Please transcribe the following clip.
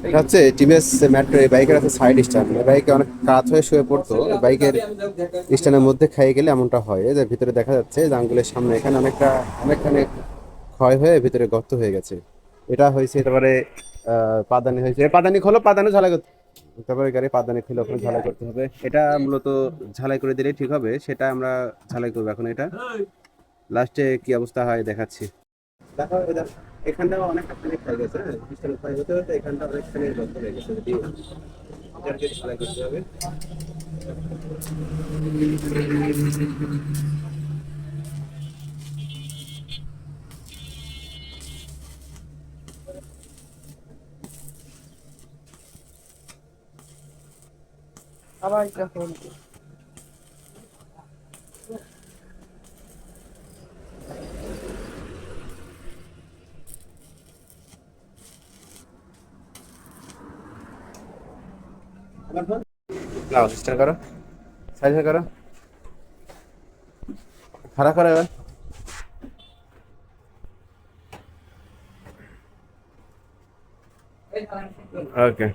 এটা হচ্ছে TVS metro. এই বাইকের আছে সাইড স্ট্যান্ড। এই বাইকে অনেক কাত হয়ে শুয়ে পড়তো, এই বাইকের স্ট্যান্ডের মধ্যে খেয়ে গেলে এমনটা হয়। এই যে ভিতরে দেখা যাচ্ছে যে আঙ্গুলের সামনে এখানে অনেকখানি ক্ষয় হয়ে ভিতরে গর্ত হয়ে গেছে। এটা হয়েছে একেবারে পাদানি হয়েছে। পাদানি খোলো, পাদানি ঝালাই করতে, তারপরে গাড়ি পাদানি খুলে ওখানে ঝালাই করতে হবে। এটা মূলত ঝালাই করে দিলে ঠিক হবে, সেটা আমরা ঝালাই করবো এখন। এটা লাস্টে কি অবস্থা হয় দেখাচ্ছি। দেখো এখানটাও অনেকটা খানি ক্ষয় গেছে। হ্যাঁ, পিছনে ক্ষয় হতে হতে এখানটা অনেকখানি গর্ত হয়ে গেছে। যদি এটাকে ঝালাই করতে হবে। আবার যখন নাও স্টার্ট করো, সাইড করো, খাড়া করো এবার। ওকে।